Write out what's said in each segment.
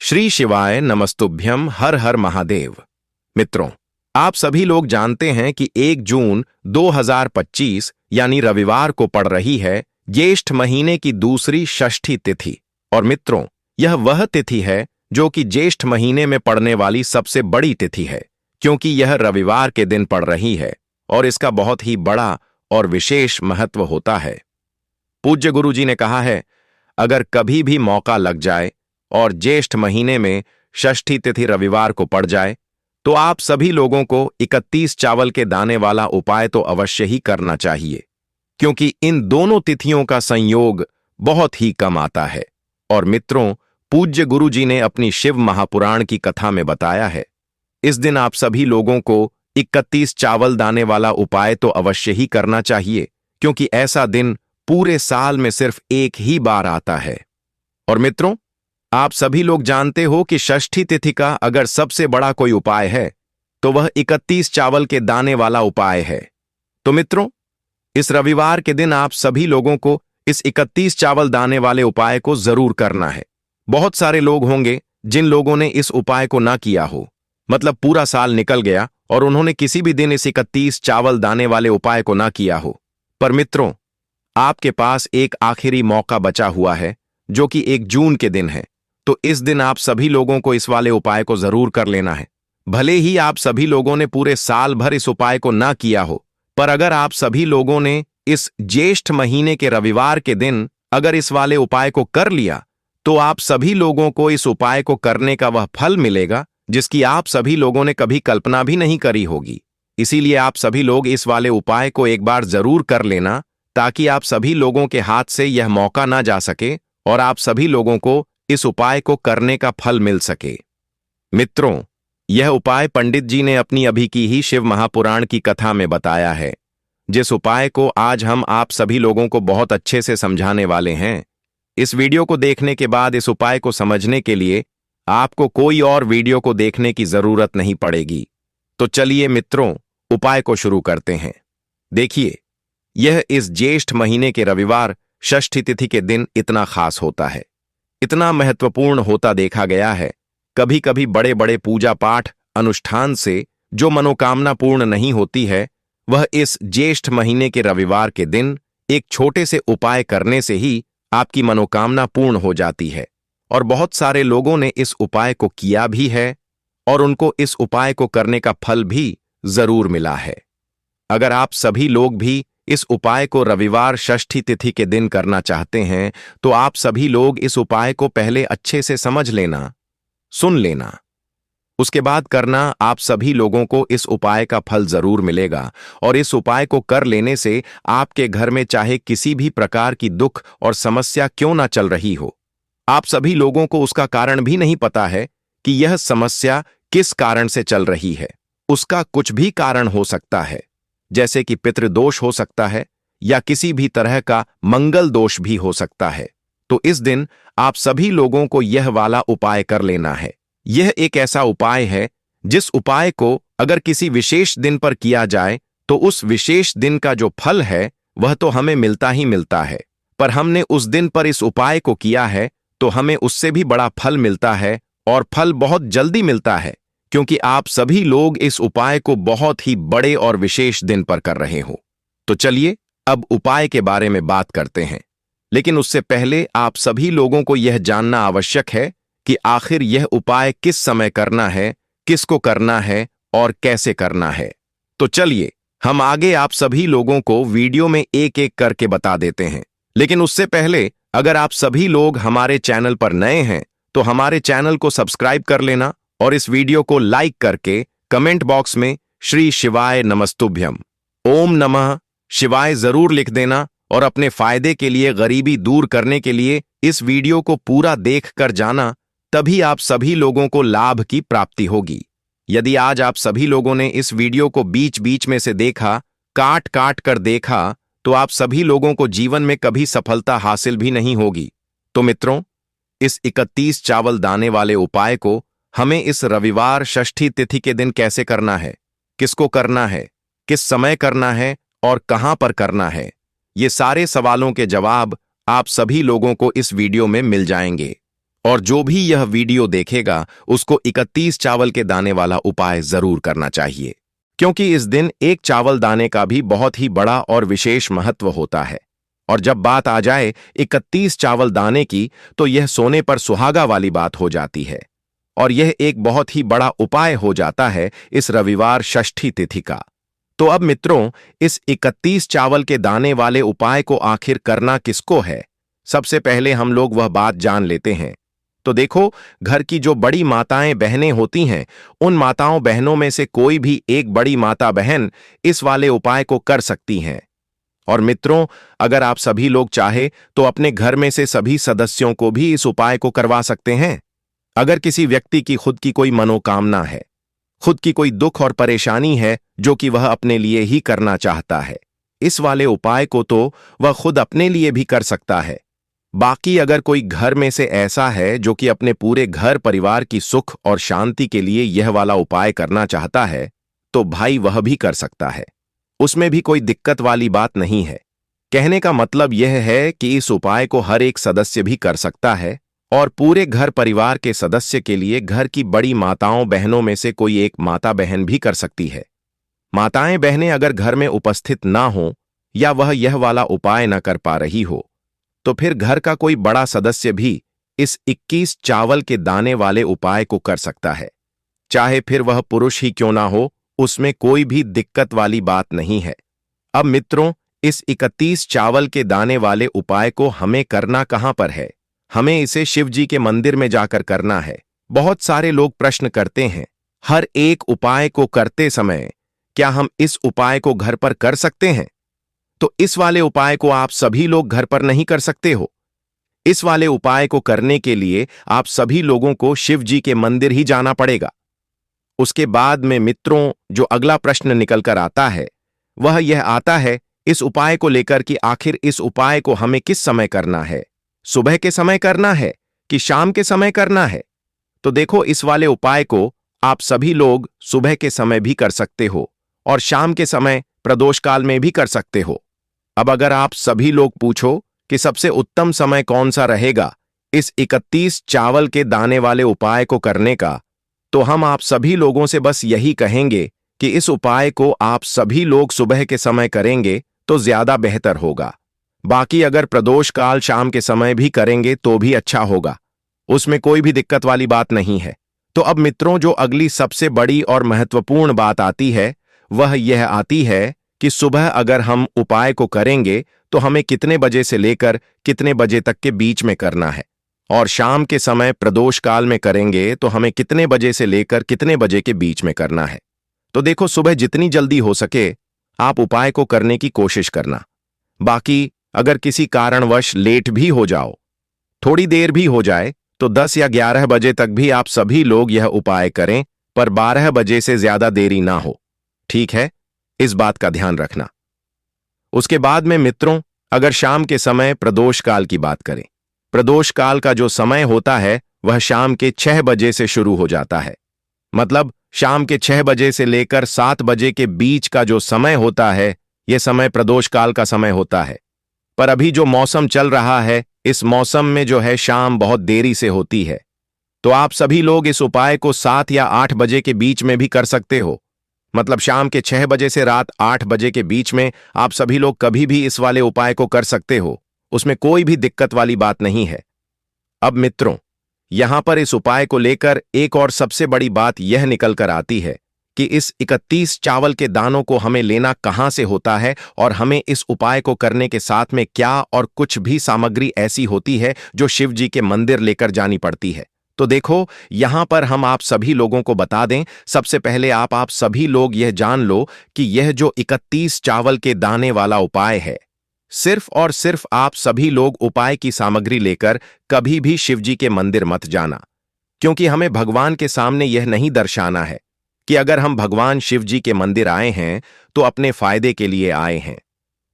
श्री शिवाय नमस्तुभ्यम, हर हर महादेव। मित्रों, आप सभी लोग जानते हैं कि 1 जून 2025 यानी रविवार को पड़ रही है ज्येष्ठ महीने की दूसरी षष्ठी तिथि। और मित्रों, यह वह तिथि है जो कि ज्येष्ठ महीने में पड़ने वाली सबसे बड़ी तिथि है, क्योंकि यह रविवार के दिन पड़ रही है और इसका बहुत ही बड़ा और विशेष महत्व होता है। पूज्य गुरु जी ने कहा है, अगर कभी भी मौका लग जाए और ज्येष्ठ महीने में षष्ठी तिथि रविवार को पड़ जाए तो आप सभी लोगों को 31 चावल के दाने वाला उपाय तो अवश्य ही करना चाहिए, क्योंकि इन दोनों तिथियों का संयोग बहुत ही कम आता है। और मित्रों, पूज्य गुरु जी ने अपनी शिव महापुराण की कथा में बताया है, इस दिन आप सभी लोगों को 31 चावल दाने वाला उपाय तो अवश्य ही करना चाहिए, क्योंकि ऐसा दिन पूरे साल में सिर्फ एक ही बार आता है। और मित्रों, आप सभी लोग जानते हो कि षष्ठी तिथि का अगर सबसे बड़ा कोई उपाय है तो वह 31 चावल के दाने वाला उपाय है। तो मित्रों, इस रविवार के दिन आप सभी लोगों को इस 31 चावल दाने वाले उपाय को जरूर करना है। बहुत सारे लोग होंगे जिन लोगों ने इस उपाय को ना किया हो, मतलब पूरा साल निकल गया और उन्होंने किसी भी दिन इस 31 चावल दाने वाले उपाय को ना किया हो। पर मित्रों, आपके पास एक आखिरी मौका बचा हुआ है जो कि 1 जून के दिन है। तो इस दिन आप सभी लोगों को इस वाले उपाय को जरूर कर लेना है। भले ही आप सभी लोगों ने पूरे साल भर इस उपाय को ना किया हो, पर अगर आप सभी लोगों ने इस ज्येष्ठ महीने के रविवार के दिन अगर इस वाले उपाय को कर लिया तो आप सभी लोगों को इस उपाय को करने का वह फल मिलेगा जिसकी आप सभी लोगों ने कभी कल्पना भी नहीं करी होगी। इसीलिए आप सभी लोग इस वाले उपाय को एक बार जरूर कर लेना, ताकि आप सभी लोगों के हाथ से यह मौका ना जा सके और आप सभी लोगों को इस उपाय को करने का फल मिल सके। मित्रों, यह उपाय पंडित जी ने अपनी अभी की ही शिव महापुराण की कथा में बताया है, जिस उपाय को आज हम आप सभी लोगों को बहुत अच्छे से समझाने वाले हैं। इस वीडियो को देखने के बाद इस उपाय को समझने के लिए आपको कोई और वीडियो को देखने की जरूरत नहीं पड़ेगी। तो चलिए मित्रों, उपाय को शुरू करते हैं। देखिए, यह इस ज्येष्ठ महीने के रविवार षष्ठी तिथि के दिन इतना खास होता है, इतना महत्वपूर्ण होता देखा गया है। कभी कभी बड़े बड़े पूजा पाठ अनुष्ठान से जो मनोकामना पूर्ण नहीं होती है, वह इस ज्येष्ठ महीने के रविवार के दिन एक छोटे से उपाय करने से ही आपकी मनोकामना पूर्ण हो जाती है। और बहुत सारे लोगों ने इस उपाय को किया भी है और उनको इस उपाय को करने का फल भी जरूर मिला है। अगर आप सभी लोग भी इस उपाय को रविवार षष्ठी तिथि के दिन करना चाहते हैं तो आप सभी लोग इस उपाय को पहले अच्छे से समझ लेना, सुन लेना, उसके बाद करना। आप सभी लोगों को इस उपाय का फल जरूर मिलेगा और इस उपाय को कर लेने से आपके घर में चाहे किसी भी प्रकार की दुख और समस्या क्यों ना चल रही हो, आप सभी लोगों को उसका कारण भी नहीं पता है कि यह समस्या किस कारण से चल रही है। उसका कुछ भी कारण हो सकता है, जैसे कि पितृदोष हो सकता है या किसी भी तरह का मंगल दोष भी हो सकता है। तो इस दिन आप सभी लोगों को यह वाला उपाय कर लेना है। यह एक ऐसा उपाय है जिस उपाय को अगर किसी विशेष दिन पर किया जाए तो उस विशेष दिन का जो फल है वह तो हमें मिलता ही मिलता है, पर हमने उस दिन पर इस उपाय को किया है तो हमें उससे भी बड़ा फल मिलता है, और फल बहुत जल्दी मिलता है, क्योंकि आप सभी लोग इस उपाय को बहुत ही बड़े और विशेष दिन पर कर रहे हो। तो चलिए अब उपाय के बारे में बात करते हैं, लेकिन उससे पहले आप सभी लोगों को यह जानना आवश्यक है कि आखिर यह उपाय किस समय करना है, किसको करना है और कैसे करना है। तो चलिए हम आगे आप सभी लोगों को वीडियो में एक एक करके बता देते हैं। लेकिन उससे पहले अगर आप सभी लोग हमारे चैनल पर नए हैं तो हमारे चैनल को सब्सक्राइब कर लेना और इस वीडियो को लाइक करके कमेंट बॉक्स में श्री शिवाय नमस्तुभ्यम, ओम नमः शिवाय जरूर लिख देना और अपने फायदे के लिए, गरीबी दूर करने के लिए इस वीडियो को पूरा देख कर जाना, तभी आप सभी लोगों को लाभ की प्राप्ति होगी। यदि आज आप सभी लोगों ने इस वीडियो को बीच बीच में से देखा, काट काट कर देखा, तो आप सभी लोगों को जीवन में कभी सफलता हासिल भी नहीं होगी। तो मित्रों, इस 31 चावल दाने वाले उपाय को हमें इस रविवार षष्ठी तिथि के दिन कैसे करना है, किसको करना है, किस समय करना है और कहां पर करना है, ये सारे सवालों के जवाब आप सभी लोगों को इस वीडियो में मिल जाएंगे। और जो भी यह वीडियो देखेगा उसको 31 चावल के दाने वाला उपाय जरूर करना चाहिए, क्योंकि इस दिन एक चावल दाने का भी बहुत ही बड़ा और विशेष महत्व होता है। और जब बात आ जाए 31 चावल दाने की, तो यह सोने पर सुहागा वाली बात हो जाती है। और यह एक बहुत ही बड़ा उपाय हो जाता है इस रविवार षष्ठी तिथि का। तो अब मित्रों, इस 31 चावल के दाने वाले उपाय को आखिर करना किसको है, सबसे पहले हम लोग वह बात जान लेते हैं। तो देखो, घर की जो बड़ी माताएं बहनें होती हैं, उन माताओं बहनों में से कोई भी एक बड़ी माता बहन इस वाले उपाय को कर सकती हैं। और मित्रों, अगर आप सभी लोग चाहे तो अपने घर में से सभी सदस्यों को भी इस उपाय को करवा सकते हैं। अगर किसी व्यक्ति की खुद की कोई मनोकामना है, खुद की कोई दुख और परेशानी है जो कि वह अपने लिए ही करना चाहता है, इस वाले उपाय को तो वह खुद अपने लिए भी कर सकता है। बाकी अगर कोई घर में से ऐसा है जो कि अपने पूरे घर परिवार की सुख और शांति के लिए यह वाला उपाय करना चाहता है, तो भाई वह भी कर सकता है। उसमें भी कोई दिक्कत वाली बात नहीं है। कहने का मतलब यह है कि इस उपाय को हर एक सदस्य भी कर सकता है, और पूरे घर परिवार के सदस्य के लिए घर की बड़ी माताओं बहनों में से कोई एक माता बहन भी कर सकती है। माताएं बहनें अगर घर में उपस्थित ना हो या वह यह वाला उपाय न कर पा रही हो, तो फिर घर का कोई बड़ा सदस्य भी इस 21 चावल के दाने वाले उपाय को कर सकता है। चाहे फिर वह पुरुष ही क्यों ना हो, उसमें कोई भी दिक्कत वाली बात नहीं है। अब मित्रों, इस 31 चावल के दाने वाले उपाय को हमें करना कहां पर है? हमें इसे शिव जी के मंदिर में जाकर करना है। बहुत सारे लोग प्रश्न करते हैं, हर एक उपाय को करते समय क्या हम इस उपाय को घर पर कर सकते हैं? तो इस वाले उपाय को आप सभी लोग घर पर नहीं कर सकते हो। इस वाले उपाय को करने के लिए आप सभी लोगों को शिव जी के मंदिर ही जाना पड़ेगा। उसके बाद में मित्रों, जो अगला प्रश्न निकल कर आता है वह यह आता है इस उपाय को लेकर कि आखिर इस उपाय को हमें किस समय करना है? सुबह के समय करना है कि शाम के समय करना है? तो देखो, इस वाले उपाय को आप सभी लोग सुबह के समय भी कर सकते हो और शाम के समय प्रदोष काल में भी कर सकते हो। अब अगर आप सभी लोग पूछो कि सबसे उत्तम समय कौन सा रहेगा इस 31 चावल के दाने वाले उपाय को करने का, तो हम आप सभी लोगों से बस यही कहेंगे कि इस उपाय को आप सभी लोग सुबह के समय करेंगे तो ज्यादा बेहतर होगा। बाकी अगर प्रदोष काल शाम के समय भी करेंगे तो भी अच्छा होगा, उसमें कोई भी दिक्कत वाली बात नहीं है। तो अब मित्रों, जो अगली सबसे बड़ी और महत्वपूर्ण बात आती है वह यह आती है कि सुबह अगर हम उपाय को करेंगे तो हमें कितने बजे से लेकर कितने बजे तक के बीच में करना है, और शाम के समय प्रदोष काल में करेंगे तो हमें कितने बजे से लेकर कितने बजे के बीच में करना है। तो देखो, सुबह जितनी जल्दी हो सके आप उपाय को करने की कोशिश करना। बाकी अगर किसी कारणवश लेट भी हो जाओ, थोड़ी देर भी हो जाए, तो 10 या 11 बजे तक भी आप सभी लोग यह उपाय करें, पर 12 बजे से ज्यादा देरी ना हो। ठीक है, इस बात का ध्यान रखना। उसके बाद में मित्रों, अगर शाम के समय प्रदोष काल की बात करें, प्रदोष काल का जो समय होता है वह शाम के 6 बजे से शुरू हो जाता है। मतलब शाम के 6 बजे से लेकर 7 बजे के बीच का जो समय होता है, यह समय प्रदोष काल का समय होता है। पर अभी जो मौसम चल रहा है, इस मौसम में जो है शाम बहुत देरी से होती है, तो आप सभी लोग इस उपाय को 7 या 8 बजे के बीच में भी कर सकते हो। मतलब शाम के 6 बजे से रात 8 बजे के बीच में आप सभी लोग कभी भी इस वाले उपाय को कर सकते हो, उसमें कोई भी दिक्कत वाली बात नहीं है। अब मित्रों, यहां पर इस उपाय को लेकर एक और सबसे बड़ी बात यह निकल कर आती है कि इस 31 चावल के दानों को हमें लेना कहां से होता है, और हमें इस उपाय को करने के साथ में क्या और कुछ भी सामग्री ऐसी होती है जो शिव जी के मंदिर लेकर जानी पड़ती है। तो देखो, यहां पर हम आप सभी लोगों को बता दें, सबसे पहले आप सभी लोग यह जान लो कि यह जो 31 चावल के दाने वाला उपाय है, सिर्फ और सिर्फ आप सभी लोग उपाय की सामग्री लेकर कभी भी शिव जी के मंदिर मत जाना, क्योंकि हमें भगवान के सामने यह नहीं दर्शाना है कि अगर हम भगवान शिव जी के मंदिर आए हैं तो अपने फायदे के लिए आए हैं।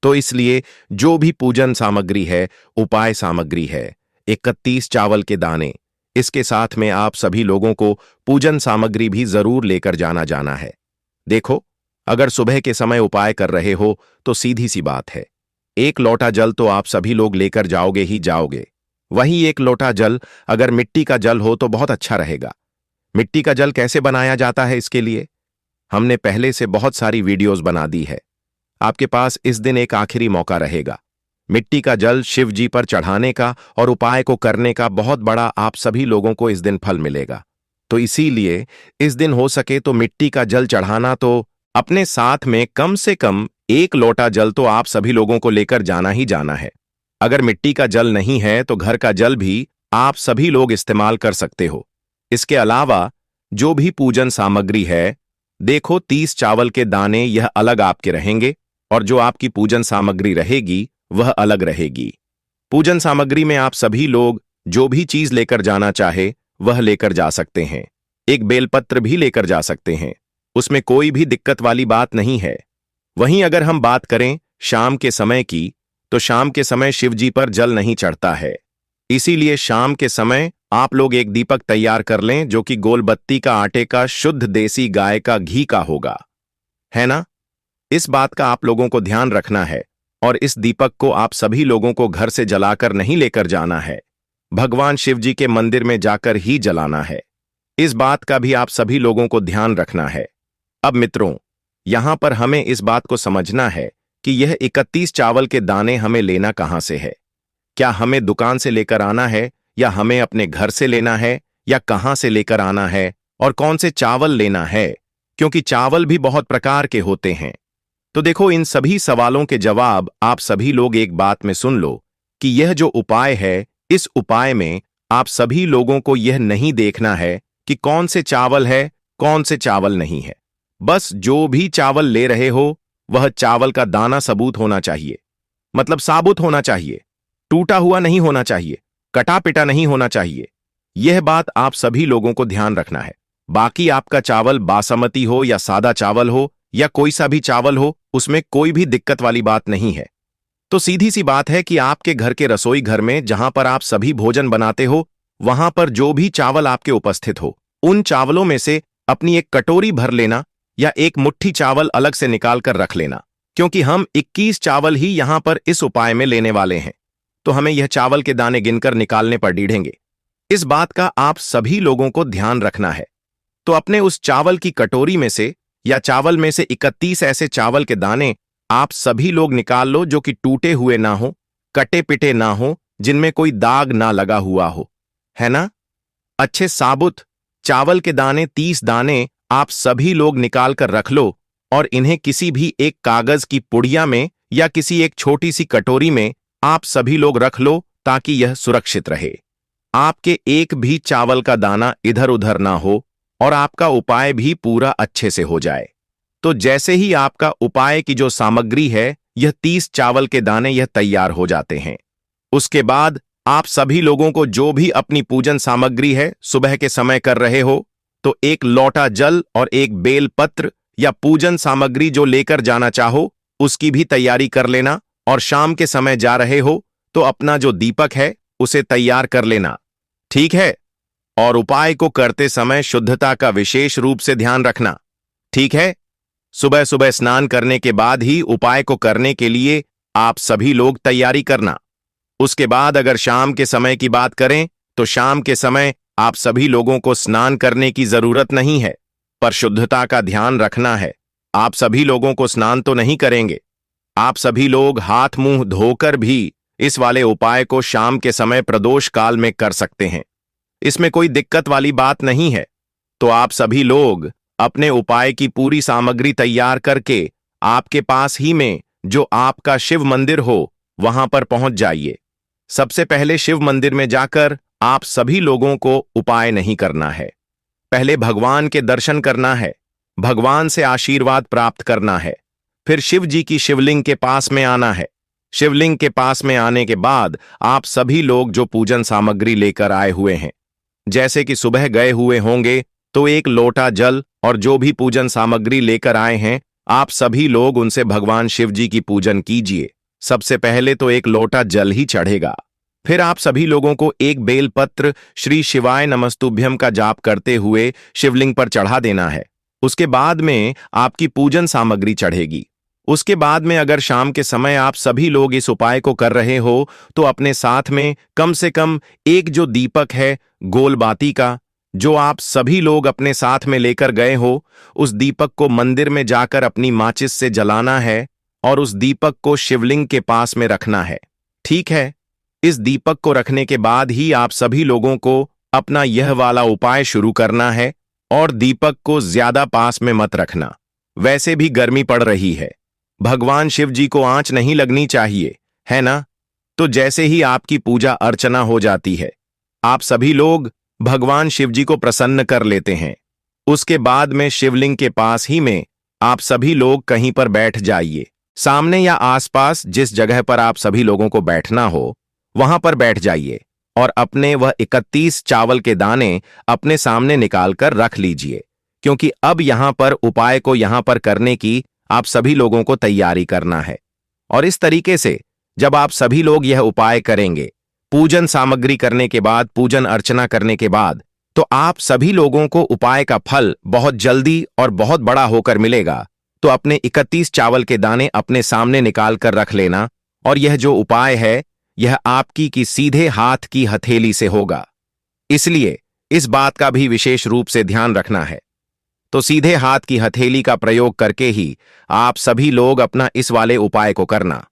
तो इसलिए जो भी पूजन सामग्री है, उपाय सामग्री है, 31 चावल के दाने, इसके साथ में आप सभी लोगों को पूजन सामग्री भी जरूर लेकर जाना है। देखो, अगर सुबह के समय उपाय कर रहे हो तो सीधी सी बात है, 1 लोटा जल तो आप सभी लोग लेकर जाओगे ही जाओगे। वही एक लोटा जल अगर मिट्टी का जल हो तो बहुत अच्छा रहेगा। मिट्टी का जल कैसे बनाया जाता है, इसके लिए हमने पहले से बहुत सारी वीडियोस बना दी है। आपके पास इस दिन एक आखिरी मौका रहेगा। मिट्टी का जल शिव जी पर चढ़ाने का और उपाय को करने का बहुत बड़ा आप सभी लोगों को इस दिन फल मिलेगा। तो इसीलिए इस दिन हो सके तो मिट्टी का जल चढ़ाना तो अपने साथ में कम से कम एक लोटा जल तो आप सभी लोगों को लेकर जाना ही जाना है। अगर मिट्टी का जल नहीं है तो घर का जल भी आप सभी लोग इस्तेमाल कर सकते हो। इसके अलावा जो भी पूजन सामग्री है, देखो 30 चावल के दाने यह अलग आपके रहेंगे और जो आपकी पूजन सामग्री रहेगी वह अलग रहेगी। पूजन सामग्री में आप सभी लोग जो भी चीज लेकर जाना चाहे वह लेकर जा सकते हैं। एक बेलपत्र भी लेकर जा सकते हैं, उसमें कोई भी दिक्कत वाली बात नहीं है। वहीं अगर हम बात करें शाम के समय की, तो शाम के समय शिव जी पर जल नहीं चढ़ता है। इसीलिए शाम के समय आप लोग एक दीपक तैयार कर लें जो कि गोलबत्ती का आटे का शुद्ध देसी गाय का घी का होगा, है ना। इस बात का आप लोगों को ध्यान रखना है और इस दीपक को आप सभी लोगों को घर से जलाकर नहीं लेकर जाना है, भगवान शिव जी के मंदिर में जाकर ही जलाना है। इस बात का भी आप सभी लोगों को ध्यान रखना है। अब मित्रों, यहां पर हमें इस बात को समझना है कि यह 31 चावल के दाने हमें लेना कहां से है। क्या हमें दुकान से लेकर आना है या हमें अपने घर से लेना है या कहां से लेकर आना है और कौन से चावल लेना है, क्योंकि चावल भी बहुत प्रकार के होते हैं। तो देखो, इन सभी सवालों के जवाब आप सभी लोग एक बात में सुन लो कि यह जो उपाय है, इस उपाय में आप सभी लोगों को यह नहीं देखना है कि कौन से चावल है कौन से चावल नहीं है। बस जो भी चावल ले रहे हो वह चावल का दाना सबूत होना चाहिए, मतलब साबुत होना चाहिए, टूटा हुआ नहीं होना चाहिए, कटा पिटा नहीं होना चाहिए। यह बात आप सभी लोगों को ध्यान रखना है। बाकी आपका चावल बासमती हो या सादा चावल हो या कोई सा भी चावल हो, उसमें कोई भी दिक्कत वाली बात नहीं है। तो सीधी सी बात है कि आपके घर के रसोई घर में जहां पर आप सभी भोजन बनाते हो, वहां पर जो भी चावल आपके उपस्थित हो, उन चावलों में से अपनी एक कटोरी भर लेना या एक मुट्ठी चावल अलग से निकाल कर रख लेना, क्योंकि हम 21 चावल ही यहां पर इस उपाय में लेने वाले हैं। तो हमें यह चावल के दाने गिनकर निकालने पर डीढ़ेंगे। इस बात का आप सभी लोगों को ध्यान रखना है। तो अपने उस चावल की कटोरी में से या चावल में से 31 ऐसे चावल के दाने आप सभी लोग निकाल लो जो कि टूटे हुए ना हो, कटे पिटे ना हो, जिनमें कोई दाग ना लगा हुआ हो, है ना। अच्छे साबुत चावल के दाने 30 दाने आप सभी लोग निकाल कर रख लो और इन्हें किसी भी एक कागज की पुड़िया में या किसी एक छोटी सी कटोरी में आप सभी लोग रख लो ताकि यह सुरक्षित रहे। आपके एक भी चावल का दाना इधर उधर ना हो और आपका उपाय भी पूरा अच्छे से हो जाए। तो जैसे ही आपका उपाय की जो सामग्री है, यह 30 चावल के दाने यह तैयार हो जाते हैं, उसके बाद आप सभी लोगों को जो भी अपनी पूजन सामग्री है सुबह के समय कर रहे हो, तो एक लोटा जल और एक बेल पत्र या पूजन सामग्री जो लेकर जाना चाहो उसकी भी तैयारी कर लेना। और शाम के समय जा रहे हो तो अपना जो दीपक है उसे तैयार कर लेना, ठीक है। और उपाय को करते समय शुद्धता का विशेष रूप से ध्यान रखना, ठीक है। सुबह सुबह स्नान करने के बाद ही उपाय को करने के लिए आप सभी लोग तैयारी करना। उसके बाद अगर शाम के समय की बात करें तो शाम के समय आप सभी लोगों को स्नान करने की जरूरत नहीं है, पर शुद्धता का ध्यान रखना है। आप सभी लोगों को स्नान तो नहीं करेंगे, आप सभी लोग हाथ मुंह धोकर भी इस वाले उपाय को शाम के समय प्रदोष काल में कर सकते हैं। इसमें कोई दिक्कत वाली बात नहीं है। तो आप सभी लोग अपने उपाय की पूरी सामग्री तैयार करके आपके पास ही में जो आपका शिव मंदिर हो वहां पर पहुंच जाइए। सबसे पहले शिव मंदिर में जाकर आप सभी लोगों को उपाय नहीं करना है, पहले भगवान के दर्शन करना है, भगवान से आशीर्वाद प्राप्त करना है। फिर शिव जी की शिवलिंग के पास में आना है। शिवलिंग के पास में आने के बाद आप सभी लोग जो पूजन सामग्री लेकर आए हुए हैं, जैसे कि सुबह गए हुए होंगे तो एक लोटा जल और जो भी पूजन सामग्री लेकर आए हैं, आप सभी लोग उनसे भगवान शिव जी की पूजन कीजिए। सबसे पहले तो एक लोटा जल ही चढ़ेगा। फिर आप सभी लोगों को एक बेलपत्र श्री शिवाय नमस्तुभ्यम का जाप करते हुए शिवलिंग पर चढ़ा देना है। उसके बाद में आपकी पूजन सामग्री चढ़ेगी। उसके बाद में अगर शाम के समय आप सभी लोग इस उपाय को कर रहे हो तो अपने साथ में कम से कम एक जो दीपक है गोल बाती का, जो आप सभी लोग अपने साथ में लेकर गए हो, उस दीपक को मंदिर में जाकर अपनी माचिस से जलाना है और उस दीपक को शिवलिंग के पास में रखना है। ठीक है। इस दीपक को रखने के बाद ही आप सभी लोगों को अपना यह वाला उपाय शुरू करना है और दीपक को ज्यादा पास में मत रखना। वैसे भी गर्मी पड़ रही है, भगवान शिव जी को आंच नहीं लगनी चाहिए, है ना? तो जैसे ही आपकी पूजा अर्चना हो जाती है, आप सभी लोग भगवान शिव जी को प्रसन्न कर लेते हैं। उसके बाद में शिवलिंग के पास ही में आप सभी लोग कहीं पर बैठ जाइए। सामने या आसपास जिस जगह पर आप सभी लोगों को बैठना हो वहां पर बैठ जाइए और अपने वह 31 चावल के दाने अपने सामने निकालकर रख लीजिए, क्योंकि अब यहां पर उपाय को यहां पर करने की आप सभी लोगों को तैयारी करना है। और इस तरीके से जब आप सभी लोग यह उपाय करेंगे, पूजन सामग्री करने के बाद, पूजन अर्चना करने के बाद, तो आप सभी लोगों को उपाय का फल बहुत जल्दी और बहुत बड़ा होकर मिलेगा। तो अपने 31 चावल के दाने अपने सामने निकाल कर रख लेना और यह जो उपाय है यह आपकी की सीधे हाथ की हथेली से होगा, इसलिए इस बात का भी विशेष रूप से ध्यान रखना है। तो सीधे हाथ की हथेली का प्रयोग करके ही आप सभी लोग अपना इस वाले उपाय को करना।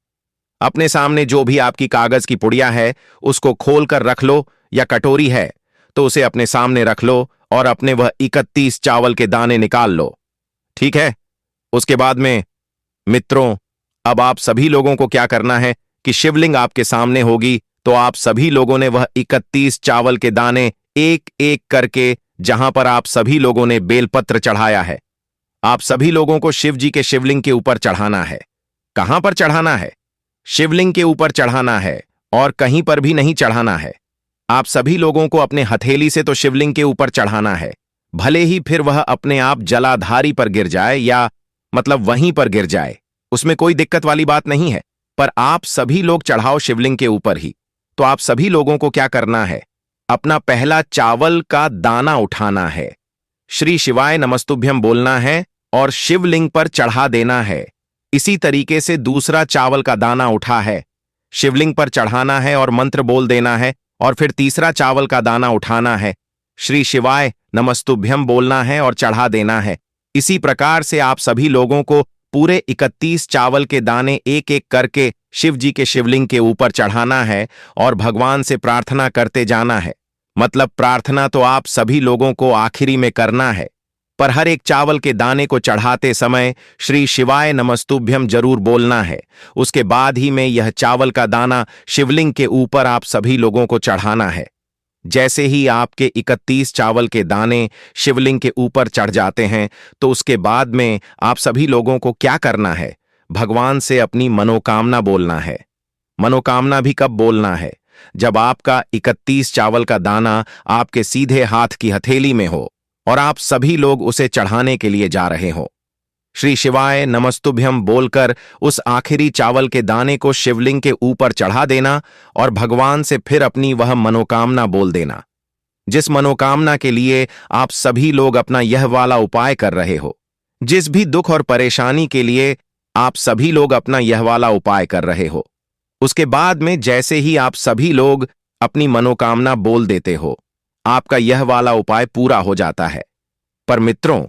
अपने सामने जो भी आपकी कागज की पुड़िया है उसको खोल कर रख लो, या कटोरी है तो उसे अपने सामने रख लो और अपने वह 31 चावल के दाने निकाल लो। ठीक है। उसके बाद में मित्रों, अब आप सभी लोगों को क्या करना है कि शिवलिंग आपके सामने होगी, तो आप सभी लोगों ने वह 31 चावल के दाने एक एक करके, जहां पर आप सभी लोगों ने बेलपत्र चढ़ाया है, आप सभी लोगों को शिव जी के शिवलिंग के ऊपर चढ़ाना है। कहां पर चढ़ाना है? शिवलिंग के ऊपर चढ़ाना है और कहीं पर भी नहीं चढ़ाना है। आप सभी लोगों को अपने हथेली से तो शिवलिंग के ऊपर चढ़ाना है, भले ही फिर वह अपने आप जलाधारी पर गिर जाए, या मतलब वहीं पर गिर जाए, उसमें कोई दिक्कत वाली बात नहीं है, पर आप सभी लोग चढ़ाओ शिवलिंग के ऊपर ही। तो आप सभी लोगों को क्या करना है, अपना पहला चावल का दाना उठाना है, श्री शिवाय नमस्तुभ्यम बोलना है और शिवलिंग पर चढ़ा देना है। इसी तरीके से दूसरा चावल का दाना उठा है, शिवलिंग पर चढ़ाना है और मंत्र बोल देना है, और फिर तीसरा चावल का दाना उठाना है, श्री शिवाय नमस्तुभ्यम बोलना है और चढ़ा देना है। इसी प्रकार से आप सभी लोगों को पूरे 31 चावल के दाने एक एक करके शिव जी के शिवलिंग के ऊपर चढ़ाना है और भगवान से प्रार्थना करते जाना है। मतलब प्रार्थना तो आप सभी लोगों को आखिरी में करना है, पर हर एक चावल के दाने को चढ़ाते समय श्री शिवाय नमस्तुभ्यम जरूर बोलना है। उसके बाद ही में यह चावल का दाना शिवलिंग के ऊपर आप सभी लोगों को चढ़ाना है। जैसे ही आपके 31 चावल के दाने शिवलिंग के ऊपर चढ़ जाते हैं, तो उसके बाद में आप सभी लोगों को क्या करना है, भगवान से अपनी मनोकामना बोलना है। मनोकामना भी कब बोलना है? जब आपका 31 चावल का दाना आपके सीधे हाथ की हथेली में हो और आप सभी लोग उसे चढ़ाने के लिए जा रहे हो। श्री शिवाय नमस्तुभ्यम बोलकर उस आखिरी चावल के दाने को शिवलिंग के ऊपर चढ़ा देना और भगवान से फिर अपनी वह मनोकामना बोल देना, जिस मनोकामना के लिए आप सभी लोग अपना यह वाला उपाय कर रहे हो। जिस भी दुख और परेशानी के लिए आप सभी लोग अपना यह वाला उपाय कर रहे हो, उसके बाद में जैसे ही आप सभी लोग अपनी मनोकामना बोल देते हो, आपका यह वाला उपाय पूरा हो जाता है। पर मित्रों,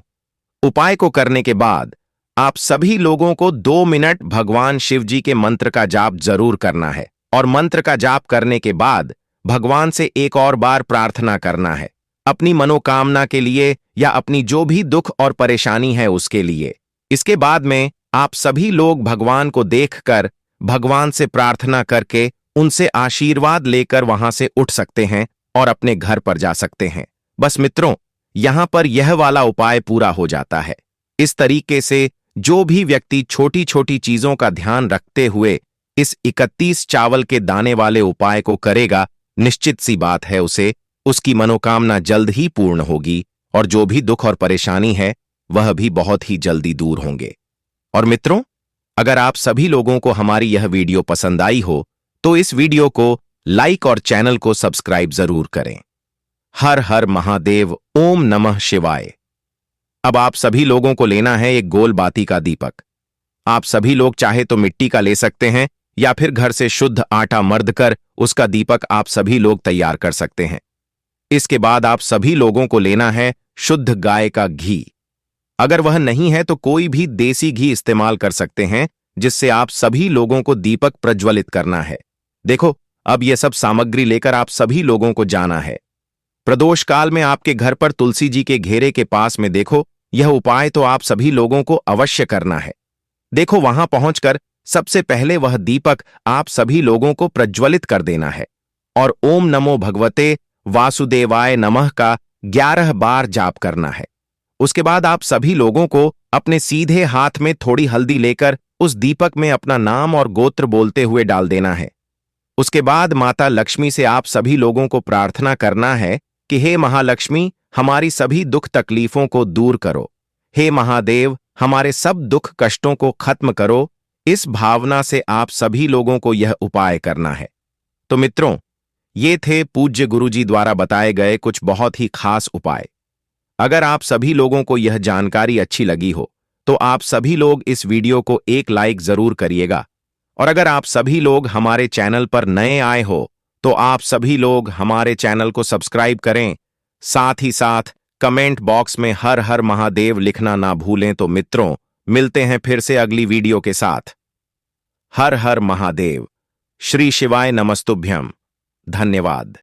उपाय को करने के बाद आप सभी लोगों को 2 मिनट भगवान शिव जी के मंत्र का जाप जरूर करना है, और मंत्र का जाप करने के बाद भगवान से एक और बार प्रार्थना करना है, अपनी मनोकामना के लिए या अपनी जो भी दुख और परेशानी है उसके लिए। इसके बाद में आप सभी लोग भगवान को देखकर, भगवान से प्रार्थना करके, उनसे आशीर्वाद लेकर वहां से उठ सकते हैं और अपने घर पर जा सकते हैं। बस मित्रों, यहां पर यह वाला उपाय पूरा हो जाता है। इस तरीके से जो भी व्यक्ति छोटी छोटी चीजों का ध्यान रखते हुए इस 31 चावल के दाने वाले उपाय को करेगा, निश्चित सी बात है उसे उसकी मनोकामना जल्द ही पूर्ण होगी और जो भी दुख और परेशानी है वह भी बहुत ही जल्दी दूर होंगे। और मित्रों, अगर आप सभी लोगों को हमारी यह वीडियो पसंद आई हो तो इस वीडियो को लाइक और चैनल को सब्सक्राइब जरूर करें। हर हर महादेव, ओम नमः शिवाय। अब आप सभी लोगों को लेना है एक गोल बाती का दीपक। आप सभी लोग चाहे तो मिट्टी का ले सकते हैं या फिर घर से शुद्ध आटा मर्द कर उसका दीपक आप सभी लोग तैयार कर सकते हैं। इसके बाद आप सभी लोगों को लेना है शुद्ध गाय का घी। अगर वह नहीं है तो कोई भी देसी घी इस्तेमाल कर सकते हैं, जिससे आप सभी लोगों को दीपक प्रज्वलित करना है। देखो, अब यह सब सामग्री लेकर आप सभी लोगों को जाना है। प्रदोष काल में आपके घर पर तुलसी जी के घेरे के पास में देखो, यह उपाय तो आप सभी लोगों को अवश्य करना है। देखो, वहां पहुंचकर सबसे पहले वह दीपक आप सभी लोगों को प्रज्वलित कर देना है और ओम नमो भगवते वासुदेवाय नमः का 11 बार जाप करना है। उसके बाद आप सभी लोगों को अपने सीधे हाथ में थोड़ी हल्दी लेकर उस दीपक में अपना नाम और गोत्र बोलते हुए डाल देना है। उसके बाद माता लक्ष्मी से आप सभी लोगों को प्रार्थना करना है कि हे महालक्ष्मी, हमारी सभी दुख तकलीफों को दूर करो। हे महादेव, हमारे सब दुख कष्टों को खत्म करो। इस भावना से आप सभी लोगों को यह उपाय करना है। तो मित्रों, ये थे पूज्य गुरुजी द्वारा बताए गए कुछ बहुत ही खास उपाय। अगर आप सभी लोगों को यह जानकारी अच्छी लगी हो तो आप सभी लोग इस वीडियो को एक लाइक जरूर करिएगा। और अगर आप सभी लोग हमारे चैनल पर नए आए हो तो आप सभी लोग हमारे चैनल को सब्सक्राइब करें। साथ ही साथ कमेंट बॉक्स में हर हर महादेव लिखना ना भूलें। तो मित्रों, मिलते हैं फिर से अगली वीडियो के साथ। हर हर महादेव। श्री शिवाय नमस्तुभ्यम। धन्यवाद।